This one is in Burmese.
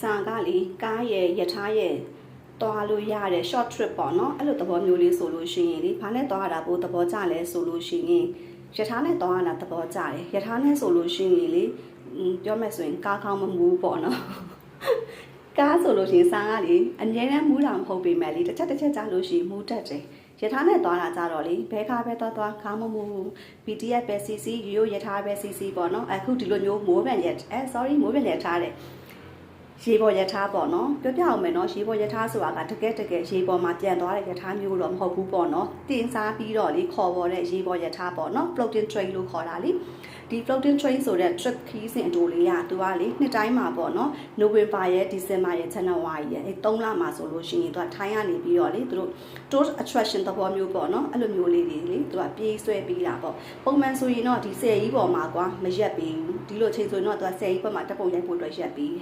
စာကလေကားရဲ့ယထာရဲ့တွားလို့ရတဲ့ short trip ပေါ့နော်အဲ့လိုသဘောမျိုးလေးဆိုလို့ရှိရင်လေဘာနဲ့တွားရတာပို့သဘောကျလဲဆိုလို့ရှိရင်ယထာနဲ့တွားရတာသဘောကျတယ်ယထာနဲ့ဆိုလို့ရှိရင်လေပြောမယ်ဆိုရင်ကားကောင်းမမူးပေါ့နော်ကားဆိုလို့ရှိရင်စာကလေအငြင်းနဲ့မူးတာမဟုတ်ပေမဲ့လေတစ်ချက်ကြားလို့ရှိရင်မူးတတ်တယ်ယထာနဲ့တွားတာကြတော့လေဘဲကားပဲတွားခေါင်းမမူး PDF ပဲ CC ရိုးယထာပဲ CC ပေါ့နော်အခုဒီလိုမျိုးမိုးပြန်ရက်sorry မိုးပြန်ရက်ထားတယ်ရေပေါ်ယထာပေါ့နော်ပြောပြအောင်မယ်နော်ရေပေါ်ယထာဆိုတာကတကယ်ရေပေါ်မှာပြန်သွားတဲ့ယထာမျိုးတော့မဟုတ်ဘူးပေါ့နော်တင်စားပြီးတော့လေခေါ်ပေါ်တဲ့ရေပေါ်ယထာပေါ့နော် floating train လို့ခေါ်တာလေဒီ floating train ဆိုတဲ့ trip ခီးစဉ်အတူလေးကသူကလေနှစ်တိုင်းမှာပေါ့နော် November ရဲ့ December ရဲ့ January ရဲ့အဲ3လမှာဆိုလို့ရှိရင်သူကထိုင်းကနေပြီးတော့လေသူတို့ tourist attraction သဘောမျိုးပေါ့နော်အဲ့လိုမျိုးလေးတွေလေသူကပြေးဆွဲပြီးတာပေါ့ပုံမှန်ဆိုရင်တော့ဒီဆယ်ကြီးပေါ်မှာကွာမရက်ပြီးဘူးဒီလိုချိန်ဆိုရင်တော့သူကဆယ်ကြီးဘက်မှာတက်ပုံရိုက်ဖို့အတွက်ရက်ပြီး